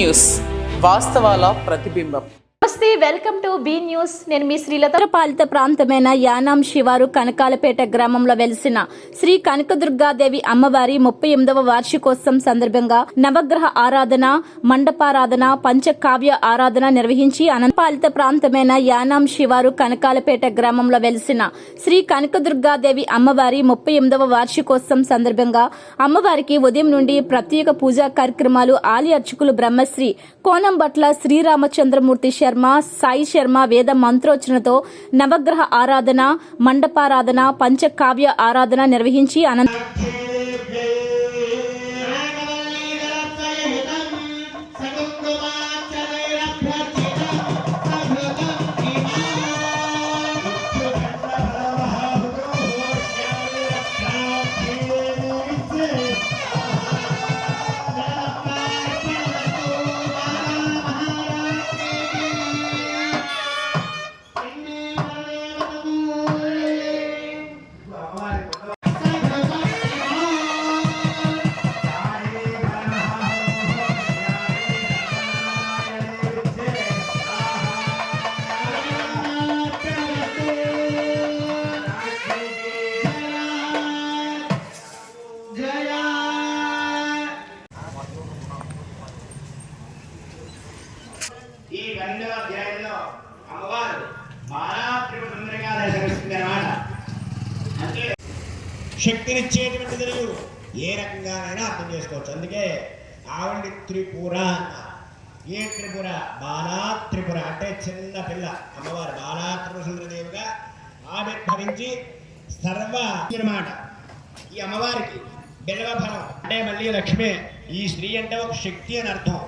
News వాస్తవాల ప్రతిబింబం. నమస్తే, welcome to be news. నేను మీ శ్రీలత. పాలిత ప్రాంతమైన యానాం శివారు కనకాలపేట గ్రామంలో వెలిసిన శ్రీ కనకదుర్గాదేవి అమ్మవారి 38వ వార్షికోత్సవం సందర్భంగా నవగ్రహ ఆరాధన, మండపారాధన, పంచకావ్య ఆరాధన నిర్వహించి పాలిత ప్రాంతమైన యానాం శివారు కనకాలపేట గ్రామంలో వెలిసిన శ్రీ కనకదుర్గాదేవి అమ్మవారి 38వ వార్షికోత్సవం సందర్భంగా అమ్మవారికి ఉదయం నుండి ప్రత్యేక పూజా కార్యక్రమాలు ఆలయ అర్చకులు బ్రహ్మశ్రీ కోనంబట్ల శ్రీరామచంద్రమూర్తి శర్మ, సాయి శర్మ వేద మంత్రోచ్చరణతో నవగ్రహ ఆరాధన, మండపారాధన, పంచకావ్య ఆరాధన నిర్వహించి ఈ 12వ అధ్యాయంలో అమ్మవారు బాలాత్రిపుర సుందరిగా దర్శనమిస్తుంది అన్నమాట. అంటే శక్తినిచ్చేటువంటి తెలుగు ఏ రకంగానైనా అర్థం చేసుకోవచ్చు. అందుకే ఆవిడ త్రిపుర. ఏ త్రిపుర? బాలాత్రిపుర అంటే చిన్న పిల్ల అమ్మవారు బాలాత్రిపుర సుందరదేవిగా ఆవిర్భవించి సర్వ అన్నమాట. ఈ అమ్మవారికి బిల్వఫలం అంటే మళ్ళీ లక్ష్మి. ఈ స్త్రీ అంటే ఒక శక్తి అని అర్థం.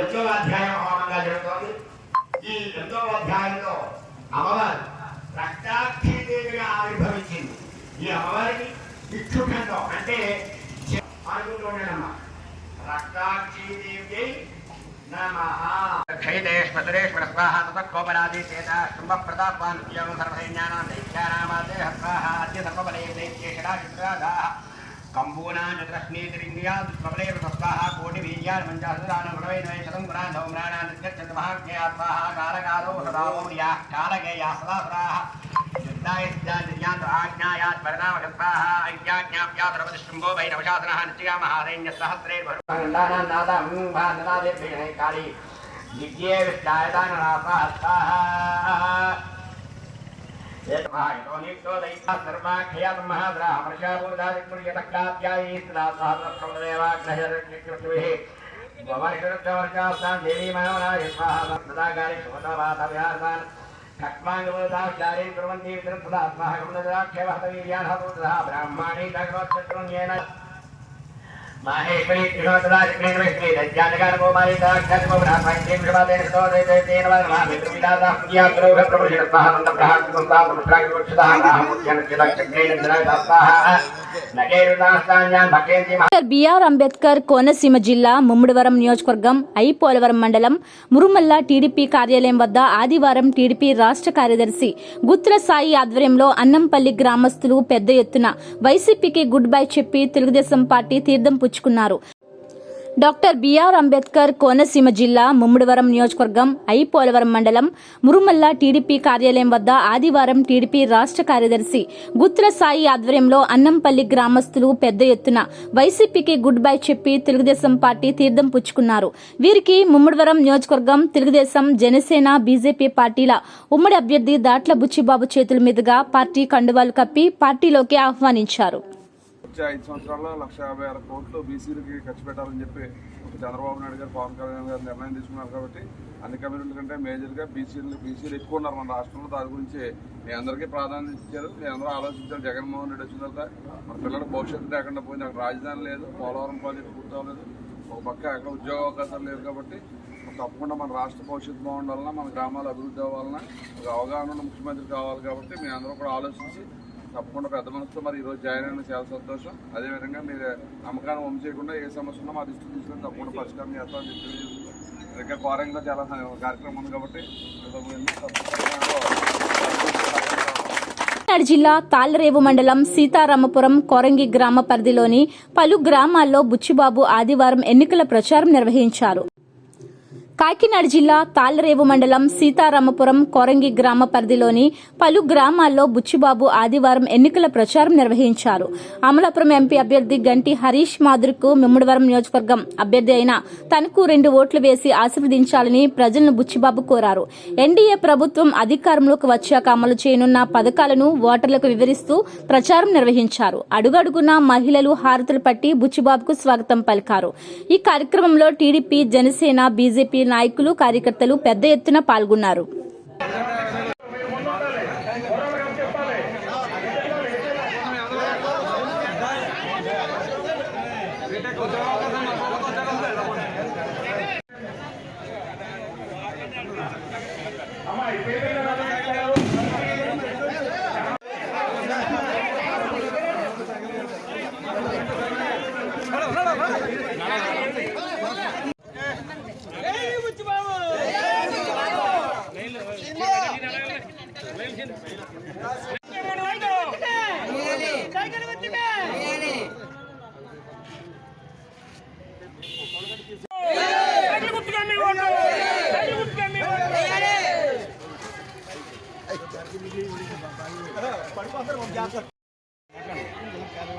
ఎంతో అధ్యాయం హోమంగా జరుగుతోంది. ఈ ఎంతో అధ్యాయంలో అమ్మవారు రక్తాక్షీదేవిగా ఆవిర్భవించింది. ఈ అమ్మవారికి ఇక్షుఖండం అంటే అనుకుంటూ ఉండేనమ్మా. రక్తాక్షీదేవి నమః. క్షైదేశ్వరేశ్వర స్వాహ తత్కోపరాది చేత శుంభ ప్రతాపాన్ సర్వసైన్యానాం దైత్యానామాదే స్వాహ అద్య సర్వబలే దైత్యేషడాశుద్రాగాః కంబూనాన్ చతురశ్నేత్రింద్రియాన్ స్వబలేవ స్వాహ కోటి వీర్యాన్ మంచాసురాన్ గుణవైనవై శతం గుణాన్ ధౌమ్రాణాన్ నిర్గచ్చత్ మహాజ్ఞయా స్వాహ కాలకాలో సదామూర్యా కాలగేయా సదాసురాః యుద్ధాయ సిద్ధాంతిర్యాంతు ఆజ్ఞాయాత్ పరిణామక స్వాహ ఐజ్ఞాజ్ఞాప్యా ద్రవతిశృంభో వైనవశాసనః నిత్యా మహాదైన్య సహస్రైర్భరుణానాన్ నాదం భాననాదేభ్యై కాళీ దిగ్గే విష్ణాయదాననా స్వాహ ववर्षवृक्षवर्षास्तां देवी मनोहराय स्वाहा सदाकारि सुमतवातव्यार्तान् खट्माङ्गवदाचार्यं कुर्वन्ति विद्रत्सदास्माकमनदाक्षेवहतवीर्यान् ब्राह्मणी तग्रोत्सत्रुन्येन माहेश्वरी कृष्णोत्तराजक्रेण विष्णे दज्जानकार गोमारी दाक्षात्मो ब्राह्मण्ये विश्वादेन स्तोत्रैतेन वदनः विद्रुविदादास्या ग्रोह प्रभुषितः नन्दप्रहात्मस्तात्मत्राग्रोक्षतः राहमुख्यनचिदक्षक्रेण जनादास्ताः नगेरुदास्तान्यान् भक्तेन्ति డాక్టర్ బిఆర్ అంబేద్కర్ కోనసీమ జిల్లా ముమ్మిడివరం నియోజకవర్గం పోలవరం మండలం మురుమల్ల టీడీపీ కార్యాలయం వద్ద ఆదివారం టీడీపీ రాష్ట్ర కార్యదర్శి గుత్ర సాయి ఆధ్వర్యంలో అన్నంపల్లి గ్రామస్తులు పెద్ద ఎత్తున వైసీపీకి గుడ్ బై చెప్పి తెలుగుదేశం పార్టీ తీర్థం పుచ్చుకున్నారు. డాక్టర్ బిఆర్ అంబేద్కర్ కోనసీమ జిల్లా ముమ్మిడివరం నియోజకవర్గం పోలవరం మండలం మురుమల్ల టీడీపీ కార్యాలయం వద్ద ఆదివారం టీడీపీ రాష్ట్ర కార్యదర్శి గుత్ర సాయి ఆధ్వర్యంలో అన్నంపల్లి గ్రామస్తులు పెద్ద ఎత్తున వైసీపీకి గుడ్ బై చెప్పి తెలుగుదేశం పార్టీ తీర్థం పుచ్చుకున్నారు. వీరికి ముమ్మిడివరం నియోజకవర్గం తెలుగుదేశం జనసేన బీజేపీ పార్టీల ఉమ్మడి అభ్యర్థి దాట్ల బుచ్చిబాబు చేతుల మీదుగా పార్టీ కండువాలు కప్పి పార్టీలోకి ఆహ్వానించారు. 5 సంవత్సరాల్లో 1,56 కోట్లు బీసీలకి ఖర్చు పెట్టాలని చెప్పి చంద్రబాబు నాయుడు గారు పవన్ కళ్యాణ్ గారు నిర్ణయం తీసుకున్నారు. కాబట్టి అన్ని కమ్యూనిటీల కంటే మేజర్గా బీసీలు ఎక్కువ ఉన్నారు మన రాష్ట్రంలో. దాని గురించి మీ అందరికీ ప్రాధాన్యత ఇచ్చారు, మీ అందరూ ఆలోచించారు. జగన్మోహన్ రెడ్డి వచ్చిన తర్వాత మన పిల్లలకు భవిష్యత్తు లేకుండా పోయింది. అక్కడ రాజధాని లేదు, పోలవరం ప్రాజెక్టు పూర్తవలేదు, ఒక పక్క అక్కడ ఉద్యోగ అవకాశాలు లేవు. కాబట్టి తప్పకుండా మన రాష్ట్ర భవిష్యత్తు బాగుండాలన్నా, మన గ్రామాలు అభివృద్ధి అవ్వాలన్నా ఒక అవగాహన ఉన్న ముఖ్యమంత్రి కావాలి. కాబట్టి మీ అందరూ కూడా ఆలోచించి తప్పకుండా పెద్ద మనసుతో మరి ఈరోజు జాయిన్ అయిన చాలా సంతోషం. అదేవిధంగా మీరు నమ్మకాన్ని వంపు చేయకుండా ఏ సమస్య ఉన్నా మా దృష్టికి తీసుకొని తప్పకుండా పరిష్కారం చేస్తామని తెలియజేస్తుంది. ఇంకా కోరంగా చాలా కార్యక్రమం ఉంది కాబట్టి కాకినాడ జిల్లా తాళ్లరేవు మండలం సీతారామపురం కోరంగి గ్రామ పరిధిలోని పలు గ్రామాల్లో బుచ్చిబాబు ఆదివారం ఎన్నికల ప్రచారం నిర్వహించారు. కాకినాడ జిల్లా తాళ్లరేవు మండలం సీతారామపురం కోరంగి గ్రామ పరిధిలోని పలు గ్రామాల్లో బుచ్చిబాబు ఆదివారం ఎన్నికల ప్రచారం నిర్వహించారు. అమలాపురం ఎంపీ అభ్యర్థి గంటి హరీష్ మాధుర్కు ముమ్మిడివరం నియోజకవర్గం అభ్యర్థి అయిన తనకు 2 ఓట్లు వేసి ఆశీర్వదించాలని ప్రజలను బుచ్చిబాబు కోరారు. ఎన్డీఏ ప్రభుత్వం అధికారంలోకి వచ్చాక అమలు చేయనున్న పథకాలను ఓటర్లకు వివరిస్తూ ప్రచారం నిర్వహించారు. అడుగడుగునా మహిళలు హారతులు పట్టి బుచ్చిబాబుకు స్వాగతం పలికారు. ఈ కార్యక్రమంలో టీడీపీ జనసేన బీజేపీ నాయకులు కార్యకర్తలు పెద్ద ఎత్తున పాల్గొన్నారు.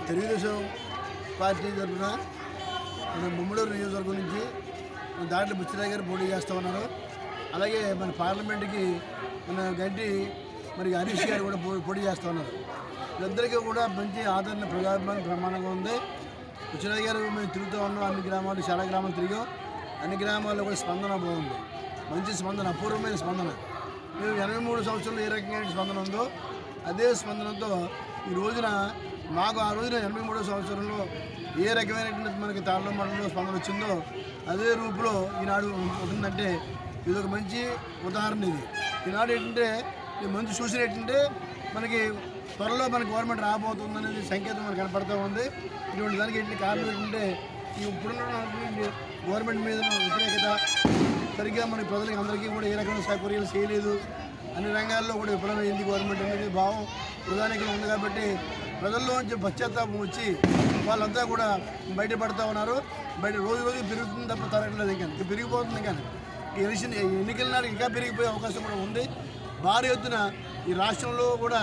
తెలుగుదేశం పార్టీ తరఫున మన ముమ్మడూరు నియోజకవర్గం నుంచి దాట్ల బుచ్చిరాయ్ గారు పోటీ చేస్తూ ఉన్నారు. అలాగే మన పార్లమెంట్కి మన గంటి మరి హరీష్ గారు కూడా పోటీ చేస్తూ ఉన్నారు. వీళ్ళందరికీ కూడా మంచి ఆదరణ ప్రమాణంగా ఉంది. బుచ్చిరాయ్ గారు మేము తిరుగుతూ ఉన్నాం, అన్ని గ్రామాలు చాలా గ్రామాలు తిరిగాం. అన్ని గ్రామాల్లో కూడా స్పందన బాగుంది, మంచి స్పందన, అపూర్వమైన స్పందన. మేము 83 సంవత్సరాలు ఏ రకంగా స్పందన ఉందో అదే స్పందనతో ఈ రోజున మాకు ఆ రోజున 83వ సంవత్సరంలో ఏ రకమైనటువంటి మనకి తాళ్ళ మండలంలో స్పందన వచ్చిందో అదే రూపులో ఈనాడు ఉంటుందంటే ఇది ఒక మంచి ఉదాహరణ. ఈనాడు ఏంటంటే ఈ మంచి సూచన ఏంటంటే మనకి త్వరలో మన గవర్నమెంట్ రాబోతుందనేది సంకేతం మనకు కనపడుతూ ఉంది. ఇటువంటి దానికి ఏంటి కారణం ఏంటంటే ఇప్పుడున్న గవర్నమెంట్ మీద వ్యతిరేకత, సరిగ్గా మన ప్రజలకి అందరికీ కూడా ఏ రకమైన సౌకర్యాలు చేయలేదు, అన్ని రంగాల్లో కూడా విఫలమైంది గవర్నమెంట్ అనేది భావం ప్రధానికంగా ఉంది. కాబట్టి ప్రజల్లోంచి పశ్చాత్తాపం వచ్చి వాళ్ళంతా కూడా బయటపడుతూ ఉన్నారు. బయట రోజు పెరుగుతుంది తప్ప తరగట్లేదు, ఇంకా పెరిగిపోతుంది. కానీ ఈ ఎన్నికల నాడు ఇంకా పెరిగిపోయే అవకాశం కూడా ఉంది. భారీ ఎత్తున ఈ రాష్ట్రంలో కూడా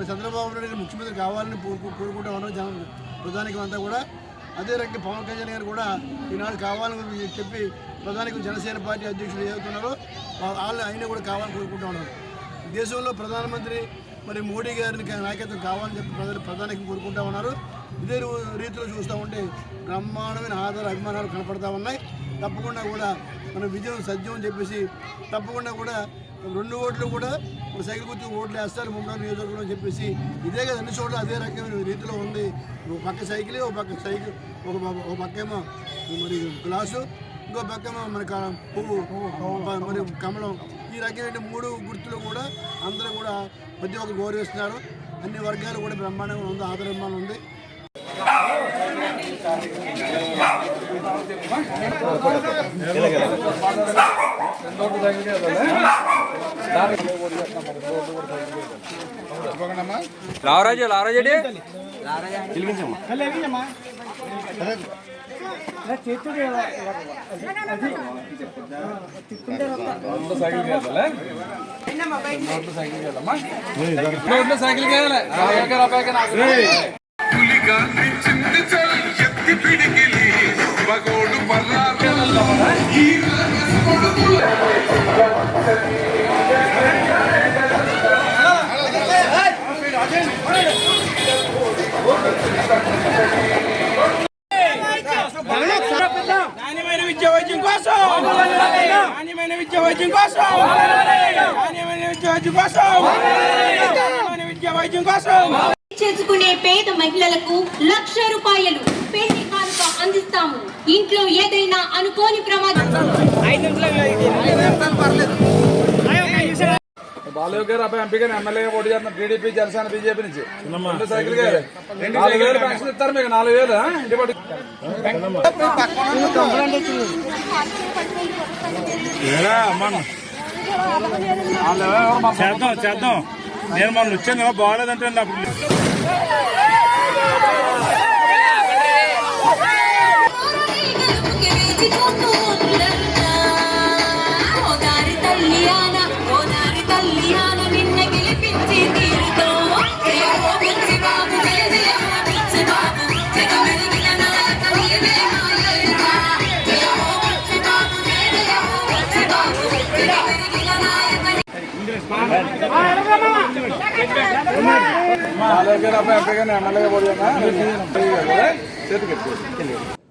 చంద్రబాబు నాయుడు ముఖ్యమంత్రి కావాలని కోరుకుంటూ ఉన్నారు ప్రధానికం అంతా కూడా. అదే రకంగా పవన్ కళ్యాణ్ గారు కూడా ఈనాడు కావాలని చెప్పి ప్రధానికి జనసేన పార్టీ అధ్యక్షులు ఏదవుతున్నారో వాళ్ళు ఆయన కూడా కావాలని కోరుకుంటూ ఉన్నారు. దేశంలో ప్రధానమంత్రి మరి మోడీ గారిని నాయకత్వం కావాలని చెప్పి ప్రధానికి కోరుకుంటూ ఉన్నారు. ఇదే రీతిలో చూస్తూ ఉంటే బ్రహ్మాండమైన ఆధార అభిమానాలు కనపడతా ఉన్నాయి. తప్పకుండా కూడా మన విజయం సత్యం అని చెప్పేసి తప్పకుండా కూడా 2 ఓట్లు కూడా మన సైకిల్ గుర్తు ఓట్లు వేస్తారు ముమ్మడి నియోజకవర్గం అని చెప్పేసి ఇదే కదా అన్ని చోట్ల అదే రకమైన రీతిలో ఉంది. ఒక పక్క సైకిల్ ఒక పక్క ఏమో మరి గ్లాసు ఇంకో పక్క మన పువ్వు మరి కమలం ఈ రకమైన 3 గుర్తులు కూడా అందరూ కూడా ప్రతి ఒక్కరు గౌరవిస్తున్నారు. అన్ని వర్గాలు కూడా బ్రహ్మాండంగా ఉంది, ఆదరణ ఉంది. లావరాజు సైకిల్ చేసుకునే పేద మహిళలకు 1,00,000 రూపాయలు పెళ్లి కానుక అందిస్తాము. ఇంట్లో ఏదైనా అనుకోని ప్రమాదం బాలయ్య గారు అబ్బాయి ఎంపీగా ఎమ్మెల్యేగా పోటీ చేస్తున్న టీడీపీ జనసేన బీజేపీ నుంచి 2 సైకిల్ 4,000 పెన్షన్ ఇస్తారు మీకు 4,000 ఇంటి పట్టు చేద్దాం నేను మొన్న వచ్చాను బాగాలేదంటే అప్పుడు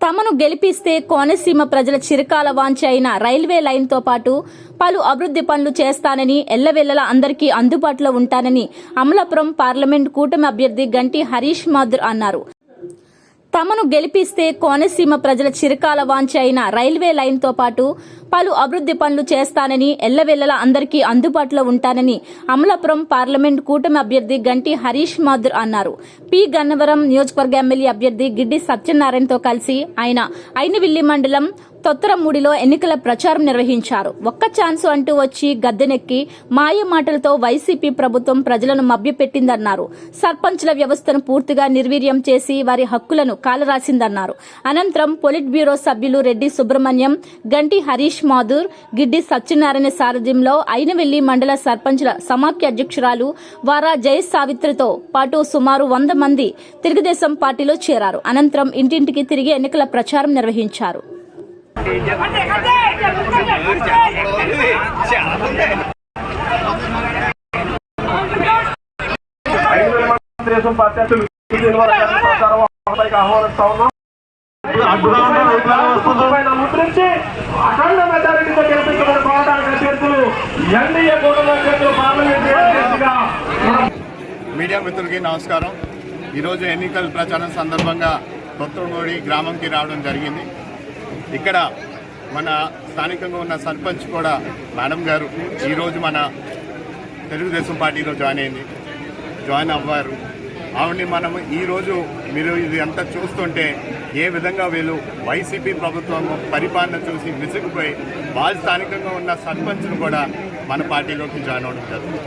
తమను గెలిపిస్తే కోనసీమ ప్రజల చిరకాల వాంఛ అయిన రైల్వే లైన్తో పాటు పలు అభివృద్ధి పనులు చేస్తానని ఎల్లవెల్లలా అందరికీ అందుబాటులో ఉంటానని అమలాపురం పార్లమెంట్ కూటమి అభ్యర్థి గంటి హరీష్ మాథుర్ అన్నారు. తమను గెలిపిస్తే కోనసీమ ప్రజల చిరకాల వాంఛ అయిన రైల్వే లైన్తో పాటు పలు అభివృద్ధి పనులు చేస్తానని ఎల్లవెల్లలా అందరికీ అందుబాటులో ఉంటానని అమలాపురం పార్లమెంట్ కూటమి అభ్యర్థి గంటి హరీష్ మాథుర్ అన్నారు. పి గన్నవరం నియోజకవర్గ ఎమ్మెల్యే అభ్యర్థి గిడ్డి సత్యనారాయణతో కలిసి ఆయన ఐనవిల్లి మండలం తొత్తరమూడిలో ఎన్నికల ప్రచారం నిర్వహించారు. ఒక్క ఛాన్సు అంటూ వచ్చి గద్దెనెక్కి మాయ మాటలతో వైసీపీ ప్రభుత్వం ప్రజలను మభ్యపెట్టిందన్నారు. సర్పంచ్ల వ్యవస్థను పూర్తిగా నిర్వీర్యం చేసి వారి హక్కులను కాలరాసిందన్నారు. అనంతరం పొలిట్ బ్యూరో సభ్యులు రెడ్డి సుబ్రహ్మణ్యం, గంటి హరీష్ మాథుర్, గిడ్డి సత్యనారాయణ సారథ్యంలో ఐనవెల్లి మండల సర్పంచ్ల సమాఖ్య అధ్యక్షురాలు వారా జయసావిత్రితో పాటు సుమారు 100 మంది తెలుగుదేశం పార్టీలో చేరారు. అనంతరం ఇంటింటికి తిరిగి ఎన్నికల ప్రచారం నిర్వహించారు. మీడియా మిత్రులకి నమస్కారం. ఈరోజు ఎన్నికల ప్రచారం సందర్భంగా కొత్తగూడి గ్రామంకి రావడం జరిగింది. ఇక్కడ మన స్థానికంగా ఉన్న సర్పంచ్ కూడా మేడం గారు ఈరోజు మన తెలుగుదేశం పార్టీలో జాయిన్ అవ్వారు. ఆవిడని మనం ఈరోజు మీరు ఇది అంతా చూస్తుంటే ఏ విధంగా వీళ్ళు వైసీపీ ప్రభుత్వం పరిపాలన చూసి విసిగిపోయి వాళ్ళు స్థానికంగా ఉన్న సర్పంచ్ను కూడా మన పార్టీలోకి జాయిన్ అవ్వడం జరుగుతుంది.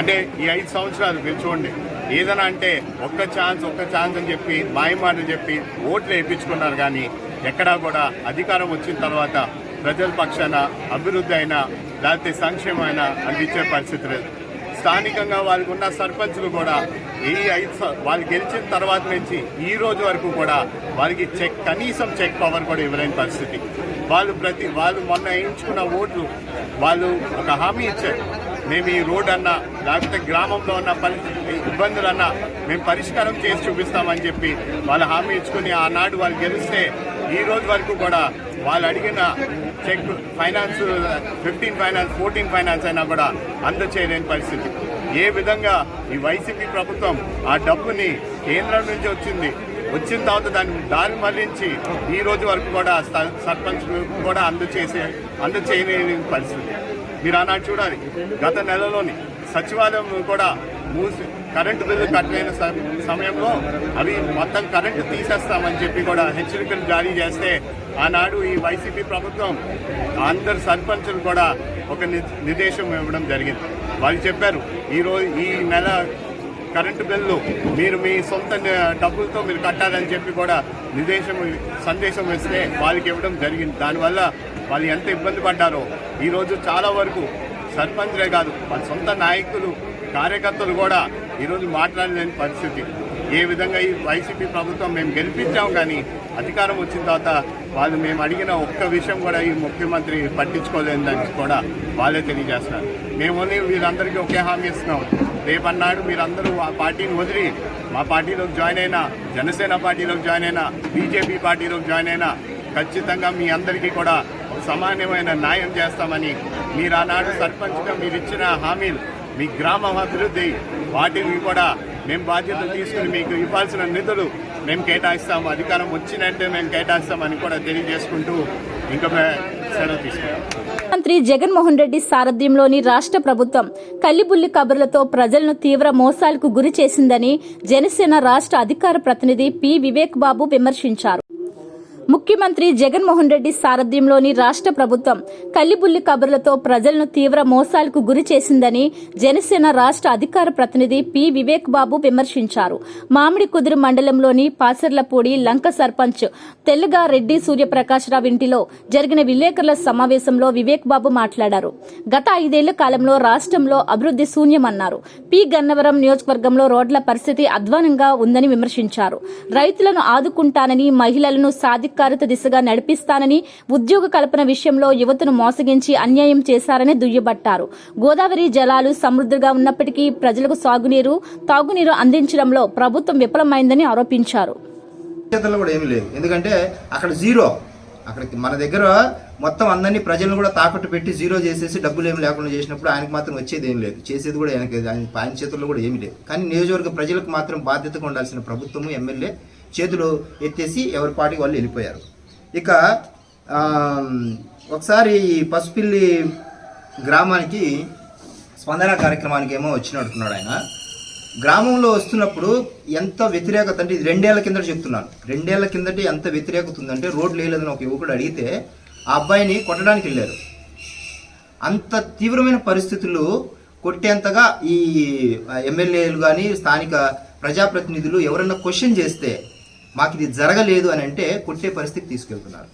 అంటే ఈ 5 సంవత్సరాలు మీరు చూడండి, ఏదైనా అంటే ఒక్క ఛాన్స్ అని చెప్పి మాయమాటలు చెప్పి ఓట్లు వేయించుకున్నారు. కానీ ఎక్కడా కూడా అధికారం వచ్చిన తర్వాత ప్రజల పక్షాన అభివృద్ధి అయినా లేకపోతే సంక్షేమం అయినా అందించే పరిస్థితి లేదు. స్థానికంగా వాళ్ళకు ఉన్న సర్పంచ్లు కూడా వాళ్ళు గెలిచిన తర్వాత నుంచి ఈ రోజు వరకు కూడా వారికి కనీసం చెక్ పవర్ కూడా ఇవ్వలేని పరిస్థితి. వాళ్ళు మొన్న వేయించుకున్న ఓట్లు వాళ్ళు ఒక హామీ ఇచ్చారు, మేము ఈ రోడ్ అన్నా లేకపోతే గ్రామంలో ఉన్న ఇబ్బందులన్నా మేము పరిష్కారం చేసి చూపిస్తామని చెప్పి వాళ్ళు హామీ ఇచ్చుకుని ఆనాడు వాళ్ళు గెలిస్తే ఈ రోజు వరకు కూడా వాళ్ళు అడిగిన చెక్ ఫైనాన్స్ 15 ఫైనాన్స్ 14 ఫైనాన్స్ అయినా కూడా అందచేయలేని పరిస్థితి. ఏ విధంగా ఈ వైసీపీ ప్రభుత్వం ఆ డబ్బుని కేంద్రం నుంచి వచ్చిన తర్వాత దాన్ని మళ్లించి ఈ రోజు వరకు కూడా సర్పంచ్ కూడా అందచేయలేని పరిస్థితి. మీరు ఆనాడు చూడాలి, గత నెలలోని సచివాలయం కూడా కరెంటు బిల్లు కట్టలేని సమయంలో అవి మొత్తం కరెంటు తీసేస్తామని చెప్పి కూడా హెచ్చరికలు జారీ చేస్తే ఆనాడు ఈ వైసీపీ ప్రభుత్వం అందరు సర్పంచులు కూడా ఒక నిర్దేశం ఇవ్వడం జరిగింది. వాళ్ళు చెప్పారు, ఈ నెల కరెంటు బిల్లు మీరు మీ సొంత డబ్బులతో మీరు కట్టాలని చెప్పి కూడా సందేశం ఇస్తే వాళ్ళకి ఇవ్వడం జరిగింది. దానివల్ల వాళ్ళు ఎంత ఇబ్బంది పడ్డారో ఈరోజు చాలా వరకు సర్పంచ్లే కాదు, వాళ్ళ సొంత నాయకులు కార్యకర్తలు కూడా ఈరోజు మాట్లాడలేని పరిస్థితి. ఏ విధంగా ఈ వైసీపీ ప్రభుత్వం మేము గెలిపించాం, కానీ అధికారం వచ్చిన తర్వాత మేము అడిగిన ఒక్క విషయం కూడా ఈ ముఖ్యమంత్రి పట్టించుకోలేదని కూడా వాళ్ళే తెలియజేస్తున్నారు. మేము వీరందరికీ ఒకే హామీ ఇస్తున్నాం, రేపన్నాడు మీరందరూ ఆ పార్టీని వదిలి మా పార్టీలోకి జాయిన్ అయినా, జనసేన పార్టీలోకి జాయిన్ అయినా, బీజేపీ పార్టీలోకి జాయిన్ అయినా ఖచ్చితంగా మీ అందరికీ కూడా సమానమైన న్యాయం చేస్తామని, మీరు ఆనాడు సర్పంచ్గా మీరు ఇచ్చిన హామీలు, మీ గ్రామ అభివృద్ధి, వాటిని కూడా మేము బాధ్యతలు తీసుకుని మీకు ఇవ్వాల్సిన నిధులు మేము కేటాయిస్తాము, అధికారం వచ్చినట్టే మేము కేటాయిస్తామని కూడా తెలియజేసుకుంటూ ఇంకా సెలవు తీసుకుంటాం. మంత్రి జగన్మోహన్ రెడ్డి సారథ్యంలోని రాష్ట్ర ప్రభుత్వం కల్లిబుల్లి కబుర్లతో ప్రజలను తీవ్ర మోసాలకు గురి చేసిందని జనసేన రాష్ట్ర అధికార ప్రతినిధి పి వివేక్ బాబు విమర్శించారు. ముఖ్యమంత్రి జగన్మోహన్ రెడ్డి సారథ్యంలోని రాష్ట్ర ప్రభుత్వం కల్లిబుల్లి కబుర్లతో ప్రజలను తీవ్ర మోసాలకు గురి చేసిందని జనసేన రాష్ట్ర అధికార ప్రతినిధి పి వివేక్ బాబు విమర్శించారు. మామిడి కుదురు మండలంలోని పాసర్లపూడి లంక సర్పంచ్ తెల్లగా రెడ్డి సూర్యప్రకాశ్రావు ఇంటిలో జరిగిన విలేకరుల సమావేశంలో వివేక్ బాబు మాట్లాడారు. గత 5 ఏళ్ల కాలంలో రాష్ట్రంలో అభివృద్ధి శూన్యమన్నారు. పి గన్నవరం నియోజకవర్గంలో రోడ్ల పరిస్థితి అధ్వానంగా ఉందని విమర్శించారు. రైతులను ఆదుకుంటానని, మహిళలను సాధికారత దిశగా నడిపిస్తానని, ఉద్యోగ కల్పన విషయంలో యువతను మోసగించి అన్యాయం చేశారని దుయ్యబట్టారు. గోదావరి జలాలు సమృద్ధిగా ఉన్నప్పటికీ ప్రజలకు సాగునీరు, తాగునీరు అందించడంలో ప్రభుత్వం విఫలమైందని ఆరోపించారు. కూడా ఏమీ లేదు, ఎందుకంటే అక్కడ జీరో. అక్కడికి మన దగ్గర మొత్తం అందరినీ ప్రజలను కూడా తాకట్టు పెట్టి జీరో చేసేసి డబ్బులు ఏమి లేకుండా చేసినప్పుడు ఆయనకు మాత్రం వచ్చేది ఏం లేదు, చేసేది కూడా ఆయన చేతుల్లో కూడా ఏమీ లేదు. కానీ నియోజకవర్గ ప్రజలకు మాత్రం బాధ్యతగా ఉండాల్సిన ప్రభుత్వము, ఎమ్మెల్యే చేతులు ఎత్తేసి ఎవరి పార్టీకి వాళ్ళు వెళ్ళిపోయారు. ఇక ఒకసారి పసుపిల్లి గ్రామానికి స్పందన కార్యక్రమానికి ఏమో వచ్చినట్టున్నాడు ఆయన. గ్రామంలో వస్తున్నప్పుడు ఎంత వ్యతిరేకత అంటే, ఇది 2 ఏళ్ల కిందట చెప్తున్నాను, 2 ఏళ్ల కిందట ఎంత వ్యతిరేకత ఉందంటే, రోడ్లు వేయలేదని ఒక యువకుడు అడిగితే ఆ అబ్బాయిని కొట్టడానికి వెళ్ళారు. అంత తీవ్రమైన పరిస్థితులు కొట్టేంతగా ఈ ఎమ్మెల్యేలు కానీ స్థానిక ప్రజాప్రతినిధులు ఎవరన్నా క్వశ్చన్ చేస్తే మాకు ఇది జరగలేదు అని అంటే కొట్టే పరిస్థితి తీసుకెళ్తున్నారు.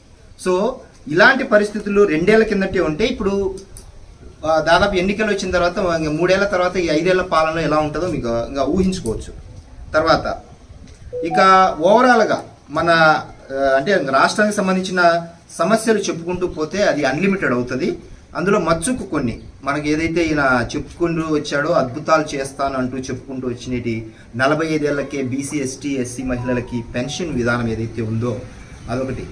సో ఇలాంటి పరిస్థితులు 2 ఏళ్ల కిందటే ఉంటే, ఇప్పుడు దాదాపు ఎన్నికలు వచ్చిన తర్వాత 3 ఏళ్ల తర్వాత ఈ 5 ఏళ్ల పాలనలో ఎలా ఉంటుందో మీకు ఇంకా ఊహించుకోవచ్చు. తర్వాత ఇక ఓవరాల్గా మన అంటే రాష్ట్రానికి సంబంధించిన సమస్యలు చెప్పుకుంటూ పోతే అది అన్లిమిటెడ్ అవుతుంది. అందులో మచ్చుకు కొన్ని మనకి ఏదైతే ఈయన చెప్పుకుంటూ వచ్చాడో, అద్భుతాలు చేస్తాను అంటూ చెప్పుకుంటూ వచ్చినటి 45 ఏళ్లకే బీసీ ఎస్టీ ఎస్సీ మహిళలకి పెన్షన్ విధానం ఏదైతే ఉందో అదొకటి.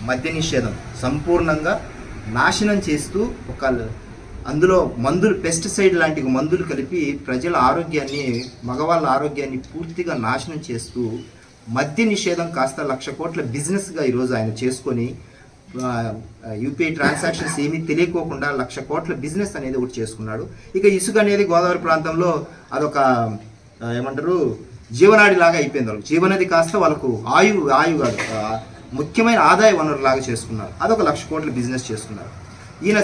మద్య నిషేధం సంపూర్ణంగా నాశనం చేస్తూ అందులో మందులు, పెస్టిసైడ్ లాంటి మందులు కలిపి ప్రజల ఆరోగ్యాన్ని, మగవాళ్ళ ఆరోగ్యాన్ని పూర్తిగా నాశనం చేస్తూ మద్య నిషేధం కాస్త 1,00,000 కోట్ల బిజినెస్గా ఈరోజు ఆయన చేసుకొని యూపీఐ ట్రాన్సాక్షన్స్ ఏమీ తెలియకోకుండా 1,00,000 కోట్ల బిజినెస్ అనేది ఒకటి చేసుకున్నాడు. ఇక ఇసుక అనేది గోదావరి ప్రాంతంలో అదొక ఏమంటారు జీవనాడి లాగా అయిపోయింది. వాళ్ళకి జీవనది కాస్త వాళ్ళకు ఆయువు ముఖ్యమైన ఆదాయ వనరు లాగా చేసుకున్నారు. అదొక 1,00,000 కోట్ల బిజినెస్ చేసుకున్నారు. ఈయన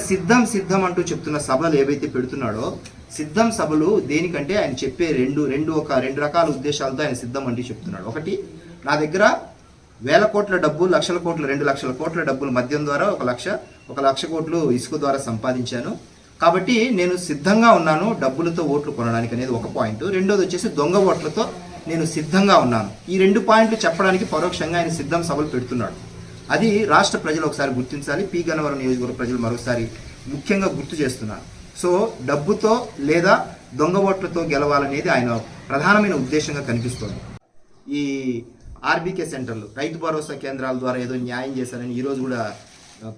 సిద్ధం అంటూ చెప్తున్న సభలు ఏవైతే పెడుతున్నాడో, సిద్ధం సభలు దేనికంటే ఆయన చెప్పే రెండు రకాల ఉద్దేశాలతో ఆయన సిద్ధం అంటూ చెప్తున్నాడు. ఒకటి, నా దగ్గర 1,000 కోట్ల డబ్బు, 1,00,000 కోట్ల 2,00,000 కోట్ల డబ్బులు మద్యం ద్వారా 1,00,000 కోట్లు ఇసుక ద్వారా సంపాదించాను కాబట్టి నేను సిద్ధంగా ఉన్నాను డబ్బులతో ఓట్లు కొనడానికి అనేది ఒక పాయింట్. రెండోది వచ్చేసి దొంగ ఓట్లతో నేను సిద్ధంగా ఉన్నాను. ఈ 2 పాయింట్లు చెప్పడానికి పరోక్షంగా ఆయన సిద్ధం సభలు పెడుతున్నాడు. అది రాష్ట్ర ప్రజలు ఒకసారి గుర్తించాలి. పి గన్నవరం నియోజకవర్గ ప్రజలు మరోసారి ముఖ్యంగా గుర్తు చేస్తున్నారు. సో డబ్బుతో లేదా దొంగ ఓట్లతో గెలవాలనేది ఆయన ప్రధానమైన ఉద్దేశంగా కనిపిస్తోంది. ఈ ఆర్బీకే సెంటర్లు, రైతు భరోసా కేంద్రాల ద్వారా ఏదో న్యాయం చేశారని ఈరోజు కూడా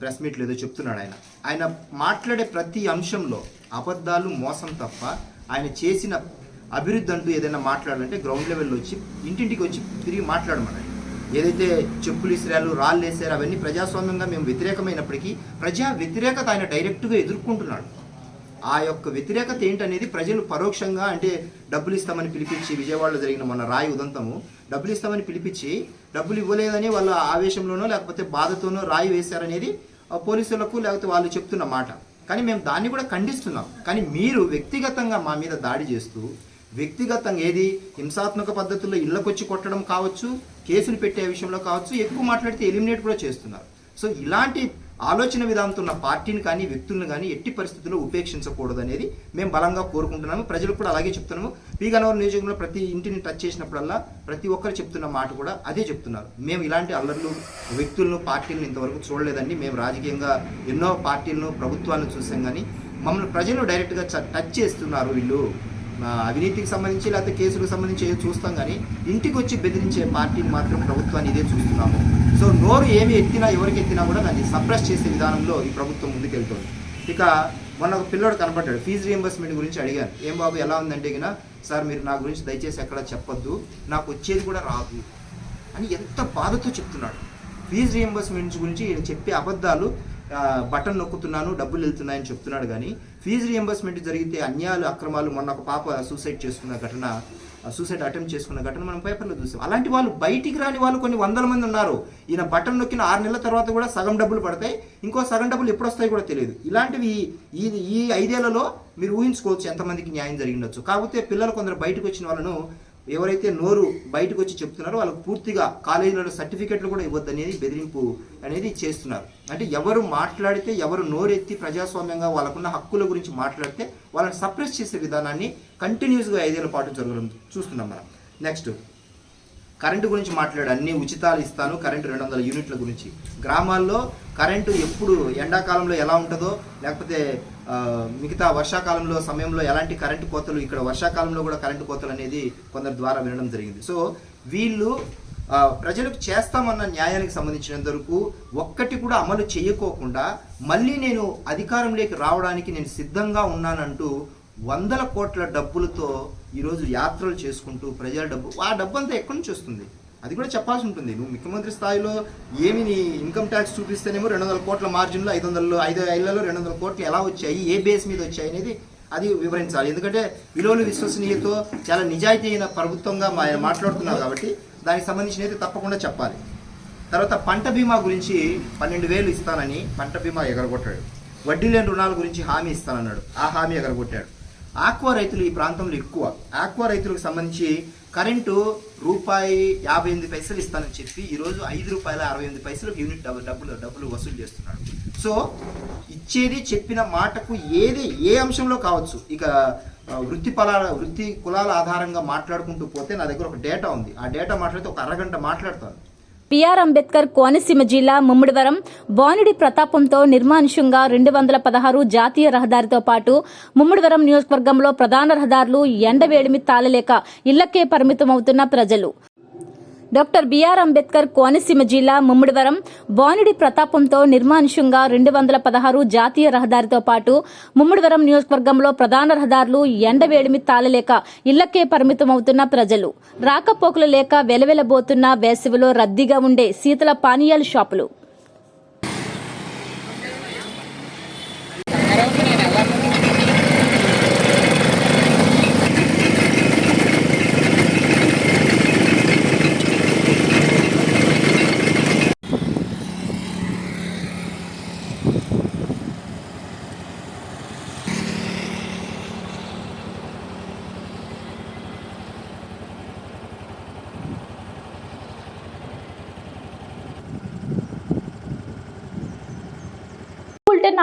ప్రెస్ మీట్లు ఏదో చెప్తున్నాడు. ఆయన మాట్లాడే ప్రతి అంశంలో అబద్ధాలు, మోసం తప్ప ఆయన చేసిన అభివృద్ధి అంటూ ఏదైనా మాట్లాడాలంటే గ్రౌండ్ లెవెల్లో వచ్చి ఇంటింటికి వచ్చి తిరిగి మాట్లాడమన్నాడు. ఏదైతే చెప్పులు ఇసిరాలు, రాళ్ళు వేసారు అవన్నీ ప్రజాస్వామ్యంగా మేము వ్యతిరేకమైనప్పటికీ ప్రజా వ్యతిరేకత ఆయన డైరెక్ట్గా ఎదుర్కొంటున్నాడు. ఆ యొక్క వ్యతిరేకత ఏంటనేది ప్రజలు పరోక్షంగా, అంటే డబ్బులు ఇస్తామని పిలిపించి, విజయవాడలో జరిగిన మన రాయి ఉదంతము డబ్బులు ఇస్తామని పిలిపించి డబ్బులు ఇవ్వలేదని వాళ్ళ ఆవేశంలోనో లేకపోతే బాధతోనో రాయి వేశారనేది పోలీసులకు లేకపోతే వాళ్ళు చెప్తున్న మాట. కానీ మేము దాన్ని కూడా ఖండిస్తున్నాం. కానీ మీరు వ్యక్తిగతంగా మా మీద దాడి చేస్తూ, వ్యక్తిగతంగా ఏది హింసాత్మక పద్ధతుల్లో ఇళ్లకొచ్చి కొట్టడం కావచ్చు, కేసులు పెట్టే విషయంలో కావచ్చు, ఎక్కువ మాట్లాడితే ఎలిమినేట్ కూడా చేస్తున్నారు. సో ఇలాంటి ఆలోచన విధానంతో ఉన్న పార్టీని కానీ వ్యక్తులను కానీ ఎట్టి పరిస్థితుల్లో ఉపేక్షించకూడదు అనేది మేము బలంగా కోరుకుంటున్నాము. ప్రజలకు కూడా అలాగే చెప్తున్నాము. పి గన్నవరం నియోజకవర్గంలో ప్రతి ఇంటిని టచ్ చేసినప్పుడల్లా ప్రతి ఒక్కరు చెప్తున్న మాట కూడా అదే చెప్తున్నారు. మేము ఇలాంటి అల్లర్లు, వ్యక్తులను, పార్టీలను ఇంతవరకు చూడలేదండి. మేము రాజకీయంగా ఎన్నో పార్టీలను, ప్రభుత్వాలను చూసాం, కానీ మమ్మల్ని ప్రజలు డైరెక్ట్గా టచ్ చేస్తున్నారు. వీళ్ళు అవినీతికి సంబంధించి లేకపోతే కేసులకు సంబంధించి ఏదో చూస్తాం, కానీ ఇంటికి వచ్చి బెదిరించే పార్టీని మాత్రం, ప్రభుత్వాన్ని ఇదే చూస్తున్నాము. సో నోరు ఏమి ఎత్తినా, ఎవరికి ఎత్తినా కూడా దాన్ని సప్రెస్ చేసే విధానంలో ఈ ప్రభుత్వం ముందుకెళ్తుంది. ఇక మొన్న ఒక పిల్లోడు కనపడ్డాడు, ఫీజు రియంబర్స్మెంట్ గురించి అడిగాను. ఏం బాబు ఎలా ఉందంటే గిన, సార్ మీరు నా గురించి దయచేసి ఎక్కడ చెప్పొద్దు, నాకు వచ్చేది కూడా రాదు అని ఎంత బాధతో చెప్తున్నాడు. ఫీజు రియంబర్స్మెంట్ గురించి చెప్పే అబద్ధాలు, బటన్ నొక్కుతున్నాను డబ్బులు వెళ్తున్నాయని చెప్తున్నాడు. కానీ ఫీజు రియంబర్స్మెంట్ జరిగితే అన్యాయాలు, అక్రమాలు, మొన్న ఒక పాప సూసైడ్ అటెంప్ట్ చేసుకున్న ఘటన మనం పేపర్లో చూసాం. అలాంటి వాళ్ళు, బయటికి రాని వాళ్ళు కొన్ని వందల మంది ఉన్నారు. ఈయన బటన్ నొక్కిన 6 నెలల తర్వాత కూడా సగం డబ్బులు పడతాయి, ఇంకో సగం డబ్బులు ఎప్పుడు వస్తాయి కూడా తెలియదు. ఇలాంటివి ఈ 5 ఏళ్లలో మీరు ఊహించుకోవచ్చు ఎంతమందికి న్యాయం జరిగిండొచ్చు. కాకపోతే పిల్లలు కొందరు బయటకు వచ్చిన వాళ్ళను, ఎవరైతే నోరు బయటకు వచ్చి చెప్తున్నారో వాళ్ళకు పూర్తిగా కాలేజీలలో సర్టిఫికెట్లు కూడా ఇవ్వద్దనేది బెదిరింపు అనేది చేస్తున్నారు. అంటే ఎవరు మాట్లాడితే, ఎవరు నోరెత్తి ప్రజాస్వామ్యంగా వాళ్ళకున్న హక్కుల గురించి మాట్లాడితే వాళ్ళని సప్రెస్ చేసే విధానాన్ని కంటిన్యూస్గా 5 ఏళ్ల పాటు జరగడం చూస్తున్నాం మనం. నెక్స్ట్ కరెంటు గురించి మాట్లాడు, అన్ని ఉచితాలు ఇస్తాను, కరెంటు 200 యూనిట్ల గురించి. గ్రామాల్లో కరెంటు ఎప్పుడు ఎండాకాలంలో ఎలా ఉంటుందో, లేకపోతే మిగతా వర్షాకాలంలో సమయంలో ఎలాంటి కరెంటు కోతలు, ఇక్కడ వర్షాకాలంలో కూడా కరెంటు కోతలు అనేది కొందరి ద్వారా వినడం జరిగింది. సో వీళ్ళు ప్రజలకు చేస్తామన్న న్యాయానికి సంబంధించినంత వరకు ఒక్కటి కూడా అమలు చేయకోకుండా, మళ్ళీ నేను అధికారంలోకి రావడానికి నేను సిద్ధంగా ఉన్నానంటూ 100 కోట్ల డబ్బులతో ఈరోజు యాత్రలు చేసుకుంటూ ప్రజల డబ్బు, ఆ డబ్బు అంతా ఎక్కడి నుంచి వస్తుంది అది కూడా చెప్పాల్సి ఉంటుంది. నువ్వు ముఖ్యమంత్రి స్థాయిలో ఏమి నీ ఇన్కమ్ ట్యాక్స్ చూపిస్తేనేమో 200 కోట్ల మార్జిన్లో 5 ఏళ్లలో 200 కోట్లు ఎలా వచ్చాయి, ఏ బేస్ మీద వచ్చాయి అనేది అది వివరించాలి. ఎందుకంటే విలువలు, విశ్వసనీయతో చాలా నిజాయితీ అయిన ప్రభుత్వంగా మాట్లాడుతున్నావు కాబట్టి దానికి సంబంధించిన అయితే తప్పకుండా చెప్పాలి. తర్వాత పంట బీమా గురించి 12,000 ఇస్తానని పంట బీమా ఎగరగొట్టాడు. వడ్డీ లేని రుణాల గురించి హామీ ఇస్తానన్నాడు, ఆ హామీ ఎగరగొట్టాడు. ఆక్వా రైతులు ఈ ప్రాంతంలో ఎక్కువ. ఆక్వా రైతులకు సంబంధించి కరెంటు ₹1.58 ఇస్తానని చెప్పి ఈరోజు ₹5.68 యూనిట్ డబ్బులు వసూలు చేస్తున్నాడు. సో ఇచ్చేది, చెప్పిన మాటకు ఏ అంశంలో కావచ్చు. ఇక వృత్తి కులాల ఆధారంగా మాట్లాడుకుంటూ పోతే నా దగ్గర ఒక డేటా ఉంది. ఆ డేటా మాట్లాడితే ఒక అరగంట మాట్లాడతాను. బిఆర్ అంబేద్కర్ కోనసీమ జిల్లా ముమ్మిడివరం బానుడి ప్రతాపంతో నిర్మానుష్యంగా 216 జాతీయ రహదారితో పాటు ముమ్మిడివరం నియోజకవర్గంలో ప్రధాన రహదారులు ఎండవేడిమి తాళలేక ఇళ్లకే పరిమితమవుతున్న ప్రజలు. డాక్టర్ బిఆర్ అంబేద్కర్ కోనసీమ జిల్లా ముమ్మిడివరం బానుడి ప్రతాపంతో నిర్మానుష్యంగా 216 జాతీయ రహదారితో పాటు ముమ్మిడివరం నియోజకవర్గంలో ప్రధాన రహదారులు ఎండవేడిమి తాళలేక ఇళ్లకే పరిమితమవుతున్న ప్రజలు. రాకపోకలు లేక వెలవెలబోతున్న వేసవిలో రద్దీగా ఉండే శీతల పానీయాల షాపులు.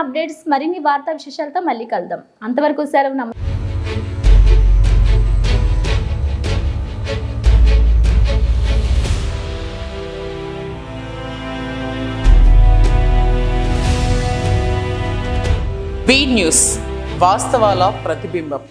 అప్డేట్స్, మరిన్ని వార్తా విశేషాలతో మళ్ళీ కలుద్దాం. అంతవరకు సెలవు. బీ న్యూస్, వాస్తవాల ప్రతిబింబం.